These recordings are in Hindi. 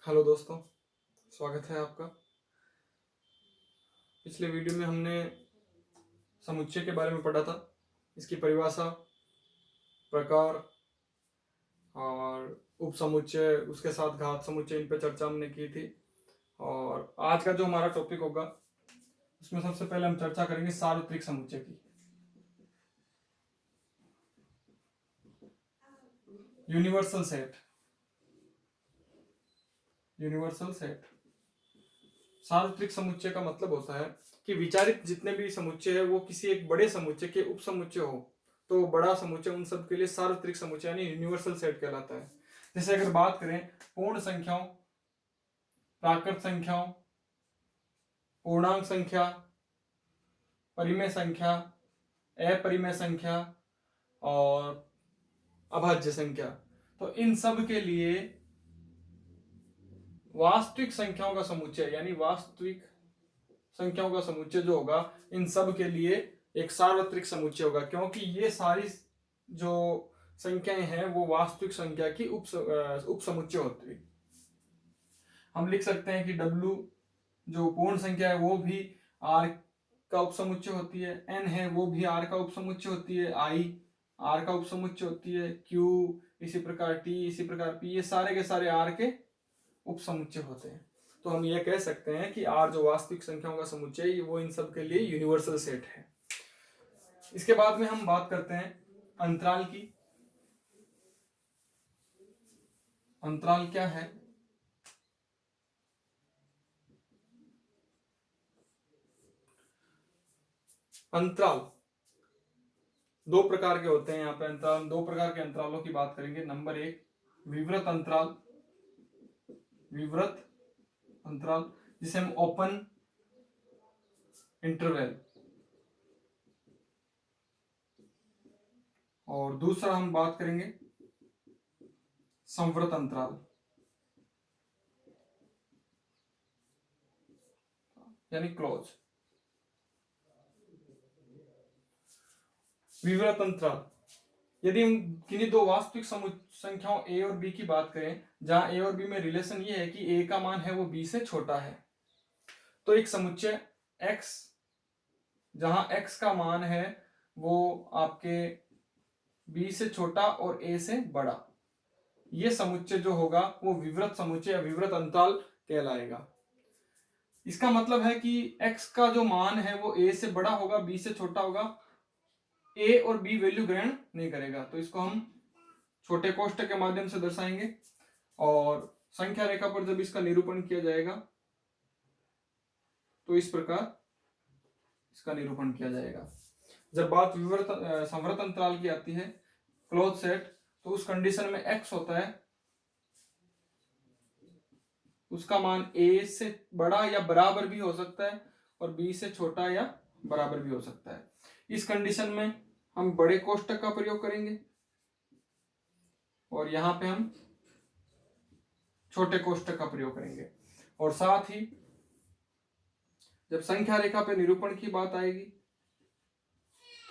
हेलो दोस्तों, स्वागत है आपका। पिछले वीडियो में हमने समुच्चय के बारे में पढ़ा था, इसकी परिभाषा, प्रकार और उपसमुच्चय, उसके साथ घात समुच्चय, इन पर चर्चा हमने की थी। और आज का जो हमारा टॉपिक होगा उसमें सबसे पहले हम चर्चा करेंगे सार्वत्रिक समुच्चय की। Universal set. सार्वत्रिक समुच्चय का मतलब होता है कि विचारित जितने भी समुच्चय है वो किसी एक बड़े समुच्चय के उपसमुच्चय हो, तो बड़ा समुच्चय उन सब के लिए सार्वत्रिक समुच्चय यानी यूनिवर्सल सेट कहलाता है। जैसे अगर बात करें पूर्ण संख्याओं, प्राकृत संख्याओं, पूर्णांक संख्या, परिमेय संख्या, अपरिमेय संख्या और अभाज्य संख्या, तो इन सब के लिए वास्तविक संख्याओं का समुच्चय यानी वास्तविक संख्याओं का समुच्चय जो होगा इन सब के लिए एक सार्वत्रिक समुच्चय होगा, क्योंकि ये सारी जो संख्याएं हैं वो वास्तविक संख्या की उप समुच्चय होती है। हम लिख सकते हैं कि W जो पूर्ण संख्या है वो भी R का उपसमुच्चय होती है, N है वो भी R का उपसमुच्चय होती है, I R का उपसमुच्चय होती है, Q इसी प्रकार, T इसी प्रकार, P, ये सारे के सारे R के उपसमुच्चय होते हैं। तो हम ये कह सकते हैं कि R जो वास्तविक संख्याओं का समुच्चय है वो इन सब के लिए यूनिवर्सल सेट है। इसके बाद में हम बात करते हैं अंतराल की। अंतराल क्या है? अंतराल दो प्रकार के होते हैं। यहाँ पे अंतराल, दो प्रकार के अंतरालों की बात करेंगे। नंबर एक, विवृत अंतराल। विवृत अंतराल जिसे हम ओपन इंटरवल, और दूसरा हम बात करेंगे संवृत अंतराल यानी क्लोज। विवृत अंतराल, यदि हम किन्हीं दो वास्तविक संख्याओं a और b की बात करें जहां a और b में रिलेशन ये है कि a का मान है वो b से छोटा है, तो एक समुच्चय x जहां x का मान है वो आपके b से छोटा और a से बड़ा, ये समुच्चय जो होगा वो विवृत समुच्चय या विवृत अंतराल कहलाएगा। इसका मतलब है कि x का जो मान है वो a से बड़ा होगा, b से छोटा होगा, a और b वैल्यू ग्रहण नहीं करेगा, तो इसको हम छोटे कोष्ठक के माध्यम से दर्शाएंगे। और संख्या रेखा पर जब इसका निरूपण किया जाएगा तो इस प्रकार इसका निरूपण किया जाएगा। जब बात विवृत संवृत अंतराल की आती है, क्लोज सेट, तो उस कंडीशन में x होता है, उसका मान a से बड़ा या बराबर भी हो सकता है और b से छोटा या बराबर भी हो सकता है। इस कंडीशन में हम बड़े कोष्ठक का प्रयोग करेंगे और यहां पे हम छोटे कोष्ठक का प्रयोग करेंगे। और साथ ही जब संख्या रेखा पे निरूपण की बात आएगी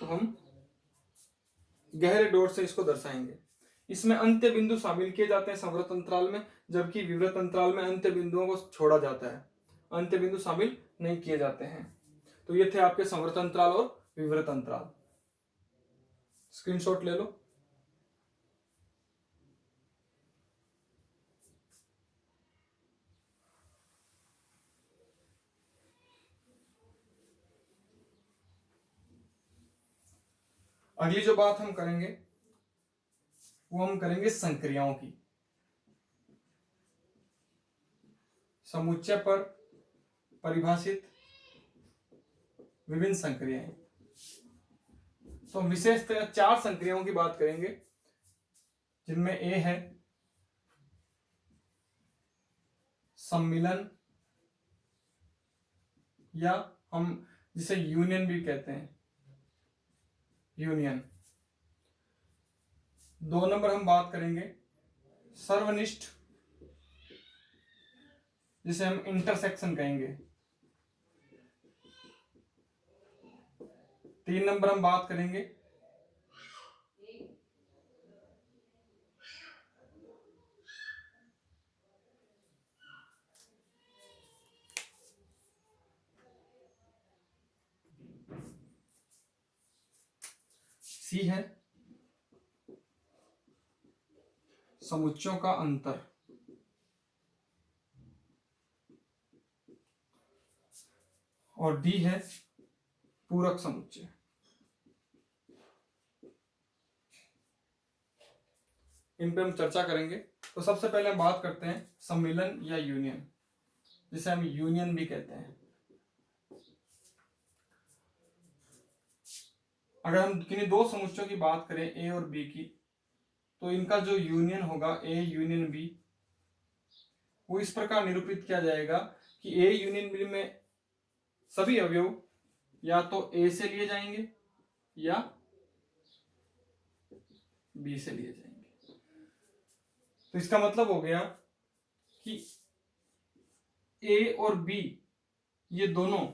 तो हम गहरे डॉट से इसको दर्शाएंगे। इसमें अंत्य बिंदु शामिल किए जाते हैं संवृत अंतराल में, जबकि विवृत अंतराल में अंत्य बिंदुओं को छोड़ा जाता है, अंत्य बिंदु शामिल नहीं किए जाते हैं। तो ये थे आपके संवृत अंतराल और विवृत अंतराल। स्क्रीनशॉट ले लो। अगली जो बात हम करेंगे वो हम करेंगे संक्रियाओं की। समुच्चय पर परिभाषित विभिन्न संक्रियाएं, तो विशेषतः चार संक्रियाओं की बात करेंगे, जिनमें ए है सम्मिलन, या हम जिसे यूनियन भी कहते हैं, यूनियन। दो नंबर हम बात करेंगे सर्वनिष्ठ, जिसे हम इंटरसेक्शन कहेंगे। तीन नंबर हम बात करेंगे सी है समुच्चयों का अंतर, और डी है पूरक समुच्चय। इन पे हम चर्चा करेंगे। तो सबसे पहले हम बात करते हैं सम्मिलन या यूनियन, जिसे हम यूनियन भी कहते हैं। अगर हम किन्हीं दो समुच्चयों की बात करें ए और बी की, तो इनका जो यूनियन होगा ए यूनियन बी, वो इस प्रकार निरूपित किया जाएगा कि ए यूनियन बी में सभी अवयव या तो ए से लिए जाएंगे या बी से लिए जाएंगे। तो इसका मतलब हो गया कि ए और बी ये दोनों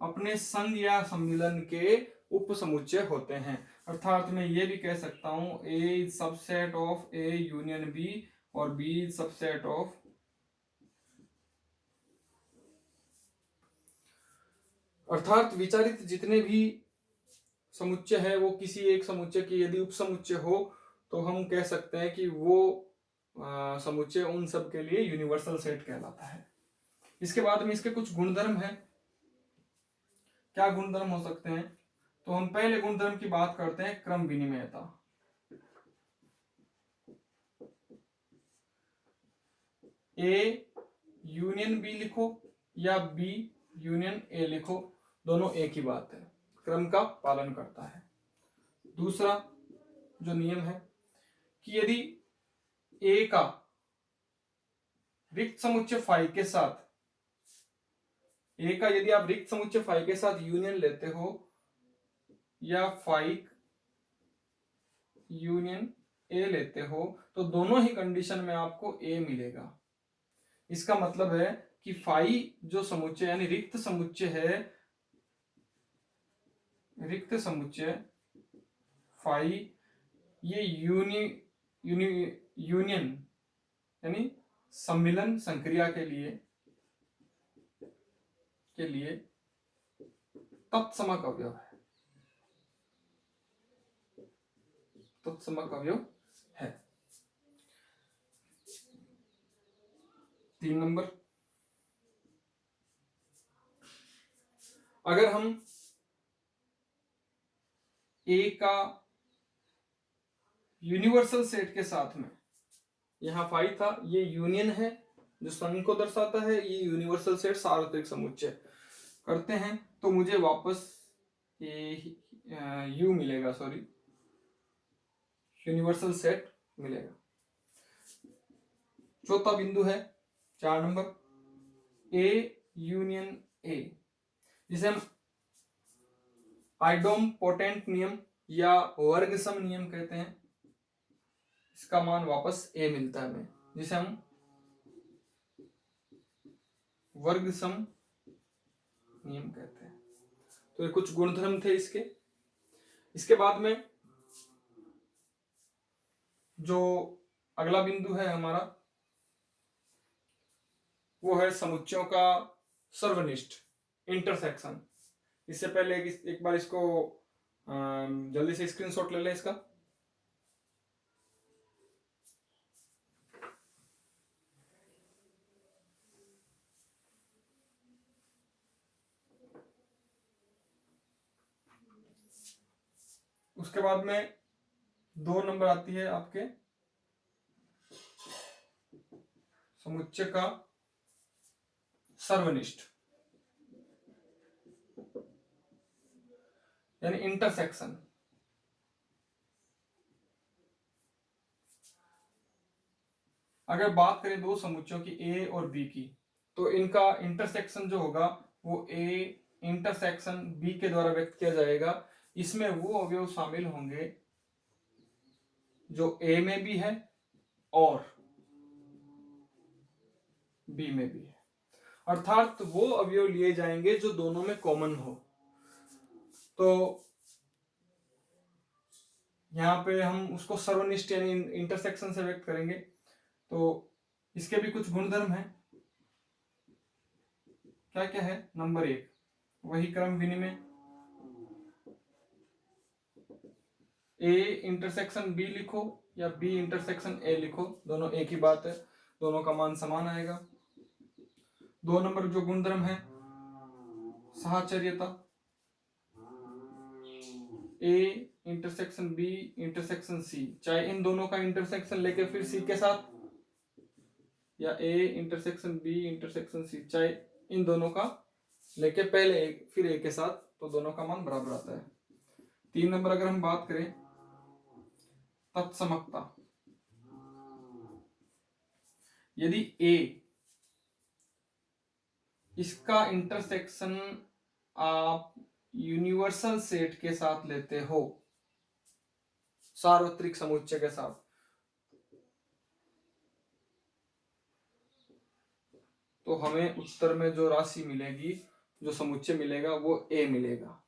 अपने संघ या सम्मिलन के उप समुच्चय होते हैं। अर्थात मैं ये भी कह सकता हूं A is subset of A union B और बी इज सबसेट ऑफ, अर्थात विचारित जितने भी समुच्चय है वो किसी एक समुच्चय की यदि उप समुच्चय हो तो हम कह सकते हैं कि वो समुच्चय उन सब के लिए यूनिवर्सल सेट कहलाता है। इसके बाद में इसके कुछ गुणधर्म है। क्या गुणधर्म हो सकते हैं? तो हम पहले गुणधर्म की बात करते हैं क्रम विनिमयता। ए यूनियन बी लिखो या बी यूनियन ए लिखो, दोनों एक ही बात है, क्रम का पालन करता है। दूसरा जो नियम है कि यदि ए का रिक्त समुच्चय फाई के साथ, ए का यदि आप रिक्त समुच्चय फाई के साथ यूनियन लेते हो या फाई यूनियन ए लेते हो, तो दोनों ही कंडीशन में आपको ए मिलेगा। इसका मतलब है कि फाई जो समुच्चय यानी रिक्त समुच्चय है, रिक्त समुच्चय फाई ये यूनियन यानी सम्मिलन संक्रिया के लिए तत्समक अवयव है, तत्समक अवयव है। 3 नंबर, अगर हम ए का यूनिवर्सल सेट के साथ में, यहां फाई था, ये यूनियन है जो संघ को दर्शाता है, ये यूनिवर्सल सेट सार्वत्रिक समुच्चय करते हैं, तो मुझे वापस यू मिलेगा, सॉरी यूनिवर्सल सेट मिलेगा। चौथा बिंदु है 4 नंबर, ए यूनियन ए, जिसे हम आइडोम्पोटेंट नियम या वर्गसम नियम कहते हैं। इसका मान वापस ए मिलता है हमें, जिसे हम वर्गसम नियम कहते हैं। तो ये कुछ गुणधर्म थे इसके। इसके बाद में जो अगला बिंदु है हमारा, वो है समुच्चयों का सर्वनिष्ठ, इंटरसेक्शन। इससे पहले एक बार इसको जल्दी से स्क्रीनशॉट ले लें इसका। उसके बाद में 2 नंबर आती है आपके समुच्चय का सर्वनिष्ठ यानी इंटरसेक्शन। अगर बात करें दो समुच्चयों की ए और बी की, तो इनका इंटरसेक्शन जो होगा वो ए इंटरसेक्शन बी के द्वारा व्यक्त किया जाएगा। इसमें वो अवयव शामिल होंगे जो ए में भी है और बी में भी है, अर्थात वो अवयव लिए जाएंगे जो दोनों में कॉमन हो। तो यहां पे हम उसको सर्वनिष्ठ यानी इंटरसेक्शन से व्यक्त करेंगे। तो इसके भी कुछ गुणधर्म हैं। क्या क्या है? नंबर 1 वही क्रम विनिमय, ए इंटरसेक्शन बी लिखो या बी इंटरसेक्शन ए लिखो, दोनों एक ही बात है, दोनों का मान समान आएगा। 2 नंबर जो गुणधर्म है साहचर्यता, A intersection B intersection C, चाहे इन दोनों का इंटरसेक्शन लेके फिर सी के साथ, या A intersection B intersection C, चाहे इन दोनों का लेके पहले एक फिर ए के साथ, तो दोनों का मान बराबर आता है। 3 नंबर अगर हम बात करें तत्समकता, यदि ए इसका इंटरसेक्शन आप यूनिवर्सल सेट के साथ लेते हो, सार्वत्रिक समुच्चय के साथ, तो हमें उत्तर में जो राशि मिलेगी, जो समुच्चय मिलेगा वो ए मिलेगा,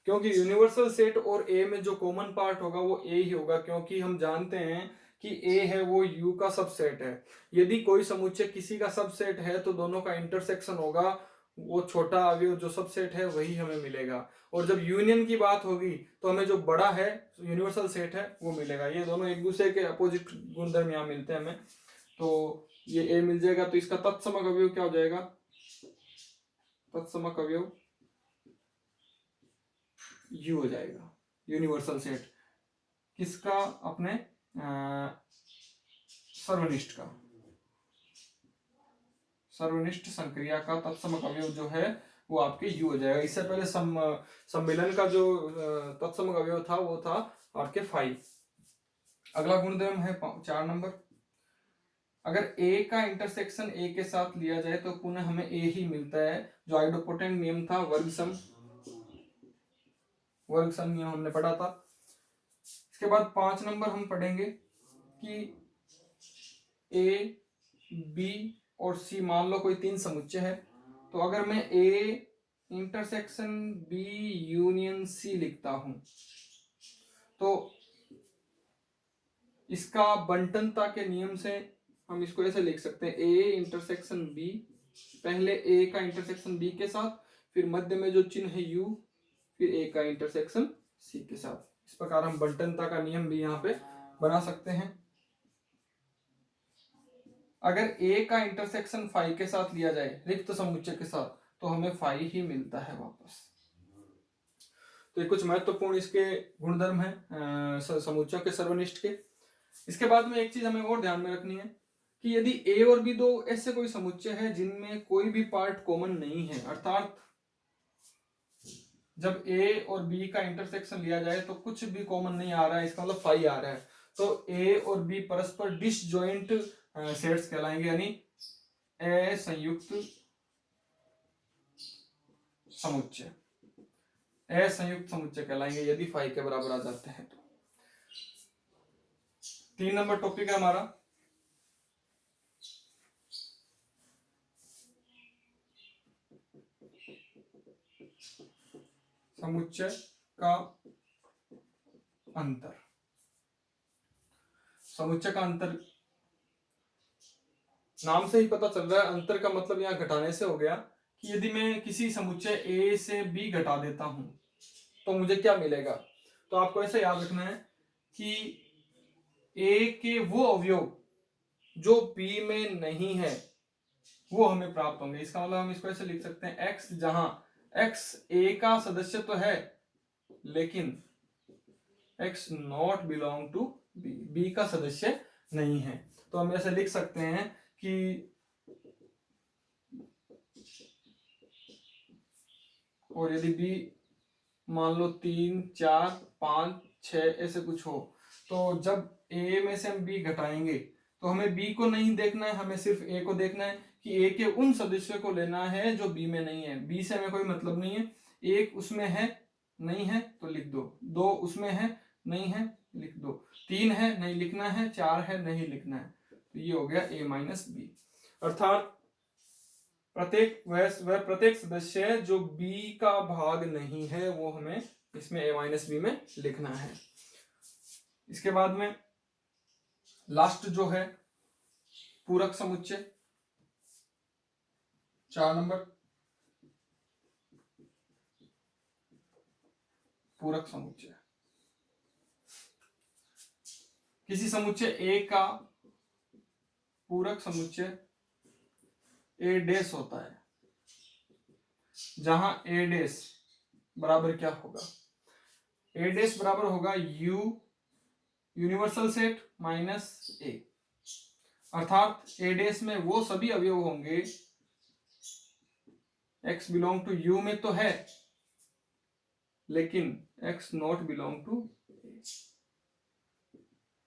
क्योंकि यूनिवर्सल सेट और ए में जो कॉमन पार्ट होगा वो ए ही होगा, क्योंकि हम जानते हैं कि ए है वो यू का सबसेट है। यदि कोई समुच्चय किसी का सबसेट है तो दोनों का इंटरसेक्शन होगा, वो छोटा अवयव जो सबसेट है वही हमें मिलेगा, और जब यूनियन की बात होगी तो हमें जो बड़ा है यूनिवर्सल सेट है वो मिलेगा। ये दोनों एक दूसरे के अपोजिट गुणधर्म यहाँ मिलते हैं हमें, तो ये ए मिल जाएगा, तो इसका तत्समक अवयव क्या हो जाएगा, तत्समक अवयव यू हो जाएगा, यूनिवर्सल सेट किसका, अपने सर्वनिष्ठ का, सर्वनिष्ठ संक्रिया का तत्समक अवयव जो है वो आपके यू हो जाएगा। इससे पहले सम्मेलन का जो तत्समक अवयव था वो था आपके 5। अगला गुणधर्म है 4 नंबर, अगर ए का इंटरसेक्शन ए के साथ लिया जाए तो पुनः हमें ए ही मिलता है, जो आइडोपोटेंट नियम था, वर्ग सम नियम हमने पढ़ा था। इसके बाद 5 नंबर हम पढ़ेंगे कि ए बी और सी, मान लो कोई 3 समुच्चय है, तो अगर मैं A intersection B union C लिखता हूं तो इसका बंटनता के नियम से हम इसको ऐसे लिख सकते हैं, ए इंटरसेक्शन बी, पहले ए का इंटरसेक्शन बी के साथ, फिर मध्य में जो चिन्ह है यू, फिर ए का इंटरसेक्शन सी के साथ। इस प्रकार हम बंटनता का नियम भी यहाँ पे बना सकते हैं। अगर ए का इंटरसेक्शन 5 के साथ लिया जाए रिक्त समुच्चय के साथ, तो हमें 5 ही मिलता है वापस। तो ये कुछ महत्वपूर्ण इसके गुणधर्म है समुच्चयों के सर्वनिष्ठ के। इसके बाद में एक चीज हमें और ध्यान में रखनी है कि यदि ए और बी दो ऐसे कोई समुच्चय है जिनमें कोई भी पार्ट कॉमन नहीं है, अर्थात जब ए और बी का इंटरसेक्शन लिया जाए तो कुछ भी कॉमन नहीं आ रहा है, इसका मतलब 5 आ रहा है, तो ए और बी परस्पर डिसजॉइंट सेट्स कहलाएंगे, यानी असंयुक्त समुच्चय, असंयुक्त समुच्चय कहलाएंगे यदि 5 के बराबर आ जाते हैं तो। 3 नंबर टॉपिक है हमारा समुच्चय का अंतर। समुच्चय का अंतर नाम से ही पता चल रहा है, अंतर का मतलब यहाँ घटाने से हो गया कि यदि मैं किसी समुच्चय ए से बी घटा देता हूं तो मुझे क्या मिलेगा। तो आपको ऐसे याद रखना है कि ए के वो अवयव जो बी में नहीं है वो हमें प्राप्त होंगे। इसका मतलब हम इसको ऐसे लिख सकते हैं, एक्स जहां एक्स ए का सदस्य तो है लेकिन x not belong to B, B का सदस्य नहीं है, तो हम ऐसे लिख सकते हैं कि और यदि बी मान लो 3 4 5 6 ऐसे कुछ हो, तो जब ए में से हम बी घटाएंगे तो हमें बी को नहीं देखना है, हमें सिर्फ ए को देखना है कि ए के उन सदस्यों को लेना है जो बी में नहीं है। बी से हमें कोई मतलब नहीं है, एक उसमें है नहीं है तो लिख दो, 2 उसमें है नहीं है लिख दो, 3 है नहीं लिखना है, 4 है नहीं लिखना है, तो ये हो गया ए माइनस बी। अर्थात वह प्रत्येक सदस्य जो बी का भाग नहीं है वो हमें इसमें ए माइनस बी में लिखना है। इसके बाद में लास्ट जो है पूरक समुच्चय 4 नंबर, पूरक समुच्चय। किसी समुच्चय ए का पूरक समुच्चय ए डैश होता है, जहां ए डैश बराबर क्या होगा, ए डैश बराबर होगा यू यूनिवर्सल सेट माइनस ए, अर्थात ए डैश में वो सभी अवयव होंगे, x बिलोंग टू यू में तो है लेकिन x नॉट बिलोंग टू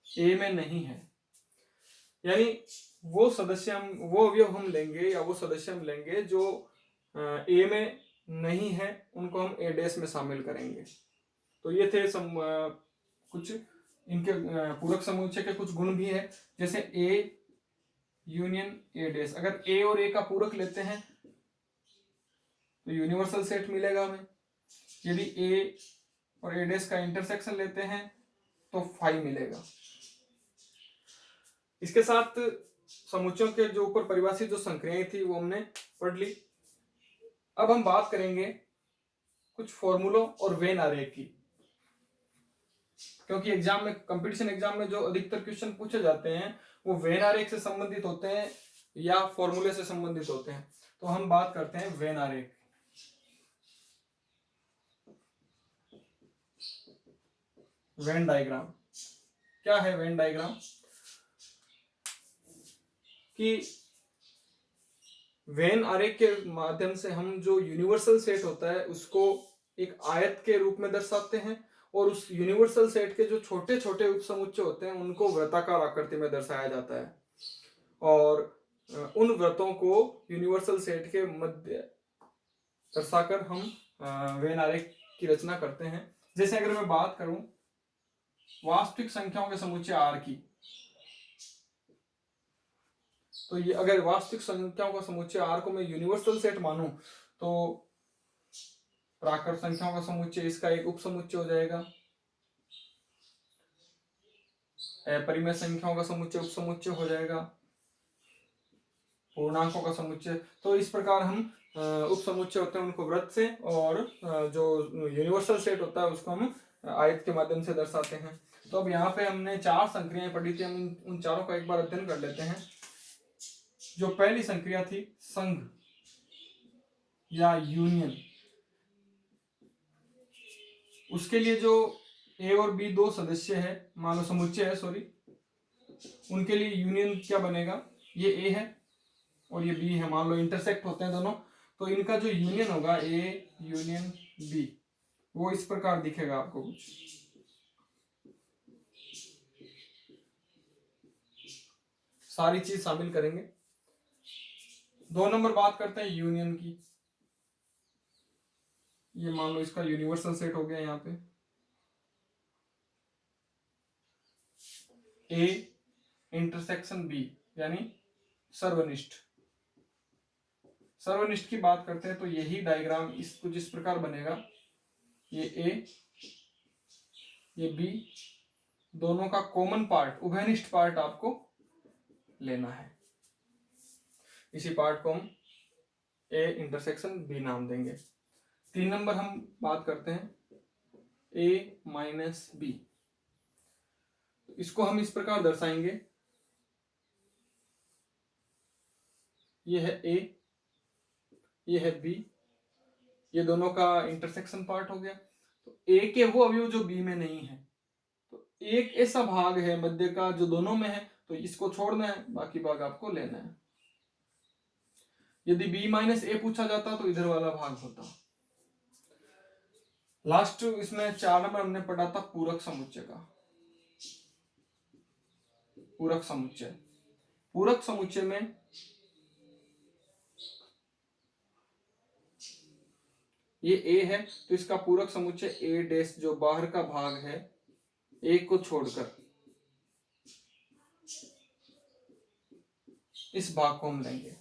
ए में नहीं है। यानी वो अवयव हम लेंगे या वो सदस्य हम लेंगे जो ए में नहीं है, उनको हम ए डैश में शामिल करेंगे। तो ये थे कुछ इनके पूरक समुच्चय के कुछ गुण भी है, जैसे ए यूनियन ए डैश। अगर ए और ए का पूरक लेते हैं तो यूनिवर्सल सेट मिलेगा हमें। यदि ए और ए डैश का इंटरसेक्शन लेते हैं तो फाई मिलेगा। इसके साथ समुच्चयों के जो ऊपर परिभाषित जो संक्रियाएं थी वो हमने पढ़ ली। अब हम बात करेंगे कुछ फॉर्मूलों और वेन आरेख की, क्योंकि एग्जाम में, कंपटीशन एग्जाम में जो अधिकतर क्वेश्चन पूछे जाते हैं वो वेन आरेख से संबंधित होते हैं या फॉर्मूले से संबंधित होते हैं। तो हम बात करते हैं वेन आरेख। वेन डायग्राम क्या है? वेन डायग्राम कि वेन आरेख के माध्यम से हम जो यूनिवर्सल सेट होता है उसको एक आयत के रूप में दर्शाते हैं, और उस यूनिवर्सल सेट के जो छोटे छोटे उपसमुच्चय होते हैं उनको वृत्ताकार आकृति में दर्शाया जाता है, और उन वृत्तों को यूनिवर्सल सेट के मध्य दर्शाकर हम वेन आरेख की रचना करते हैं। जैसे अगर मैं बात करूं वास्तविक संख्याओं के समुच्चय आर की, तो ये अगर वास्तविक संख्याओं का समुच्चय आर को मैं यूनिवर्सल सेट मानूं तो प्राकृत संख्याओं का समुच्चय इसका एक उपसमुच्चय हो जाएगा, अपरिमेय संख्याओं का समुच्चय उपसमुच्चय हो जाएगा, पूर्णांकों का समुच्चय। तो इस प्रकार हम उपसमुच्चय होते हैं उनको वृत्त से, और जो यूनिवर्सल सेट होता है उसको हम आयत के माध्यम से दर्शाते हैं। तो अब यहाँ पे हमने 4 संक्रियाएं पढ़ी थी, हम उन चारों का एक बार अध्ययन कर लेते हैं। जो पहली संक्रिया थी संघ या यूनियन, उसके लिए जो ए और बी दो सदस्य है, मान लो समुच्चय है, सॉरी, उनके लिए यूनियन क्या बनेगा, ये ए है और ये बी है, मान लो इंटरसेक्ट होते हैं दोनों, तो इनका जो यूनियन होगा ए यूनियन बी, वो इस प्रकार दिखेगा आपको कुछ। सारी चीज शामिल करेंगे। 2 नंबर बात करते हैं यूनियन की। ये मान लो इसका यूनिवर्सल सेट हो गया यहाँ पे, ए इंटरसेक्शन बी यानी सर्वनिष्ठ। सर्वनिष्ठ की बात करते हैं तो यही डायग्राम इस कुछ इस प्रकार बनेगा, ये ए ये बी, दोनों का कॉमन पार्ट, उभयनिष्ठ पार्ट आपको लेना है। इसी पार्ट को हम ए इंटरसेक्शन बी नाम देंगे। 3 नंबर हम बात करते हैं ए माइनस बी, इसको हम इस प्रकार दर्शाएंगे, ये है ए, ये है बी, ये दोनों का इंटरसेक्शन पार्ट हो गया। तो ए के वो अवयव जो बी में नहीं है, तो एक ऐसा भाग है मध्य का जो दोनों में है, तो इसको छोड़ना है, बाकी भाग आपको लेना है। यदि बी माइनस ए पूछा जाता तो इधर वाला भाग होता। लास्ट इसमें 4 नंबर हमने पढ़ा था पूरक समुच्चय का। पूरक समुच्चय, पूरक समुच्चय में ये ए है तो इसका पूरक समुच्चय ए डैश, जो बाहर का भाग है ए को छोड़कर, इस भाग को हम लेंगे।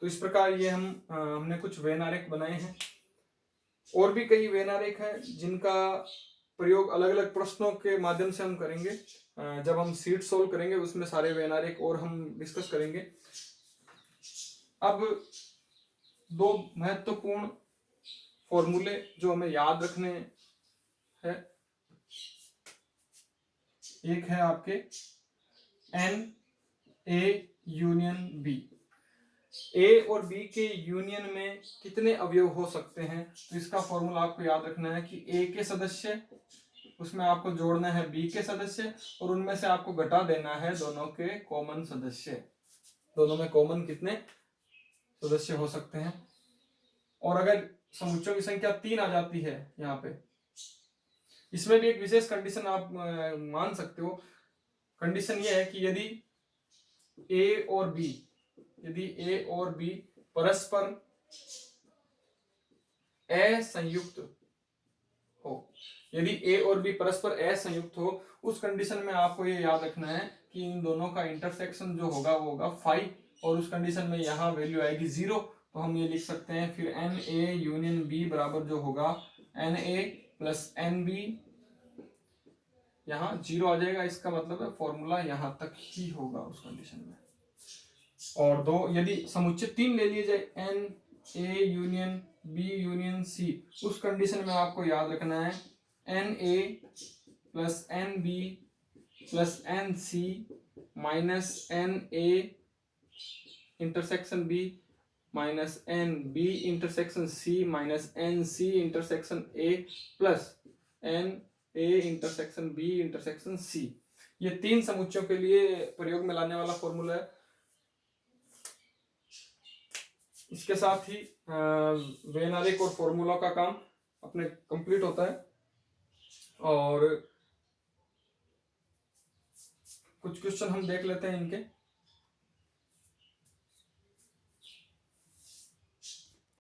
तो इस प्रकार ये हमने कुछ वेन आरेख बनाए हैं। और भी कई वेन आरेख है जिनका प्रयोग अलग अलग प्रश्नों के माध्यम से हम करेंगे। जब हम सीट सोल्व करेंगे उसमें सारे वेन आरेख और हम डिस्कस करेंगे। अब 2 महत्वपूर्ण फॉर्मूले जो हमें याद रखने हैं, एक है आपके एन ए यूनियन बी। ए और बी के यूनियन में कितने अवयव हो सकते हैं, तो इसका फॉर्मूला आपको याद रखना है कि ए के सदस्य, उसमें आपको जोड़ना है बी के सदस्य, और उनमें से आपको घटा देना है दोनों के कॉमन सदस्य। दोनों में कॉमन कितने सदस्य हो सकते हैं। और अगर समुच्चयों की संख्या 3 आ जाती है यहाँ पे, इसमें भी एक विशेष कंडीशन आप मान सकते हो। कंडीशन ये है कि यदि ए और बी परस्पर असंयुक्त हो, यदि ए और बी परस्पर असंयुक्त हो, उस कंडीशन में आपको ये याद रखना है कि इन दोनों का इंटरसेक्शन जो होगा वो होगा 5, और उस कंडीशन में यहाँ वैल्यू आएगी 0। तो हम ये लिख सकते हैं फिर एन ए यूनियन बी बराबर जो होगा n A plus n B, यहाँ 0 आ जाएगा। इसका मतलब है फॉर्मूला यहाँ तक ही होगा उस कंडीशन में। और दो, यदि समुच्चय 3 ले लिए जाए n A union B union C, उस कंडीशन में आपको याद रखना है n A plus n B plus n C minus n A intersection B minus n B intersection C minus n C intersection A plus n A intersection B intersection C. ये 3 समुच्चयों के लिए प्रयोग में लाने वाला फॉर्मूला है। इसके साथ ही वेन आरेख और फॉर्मूला का काम अपने कंप्लीट होता है। और कुछ क्वेश्चन हम देख लेते हैं इनके।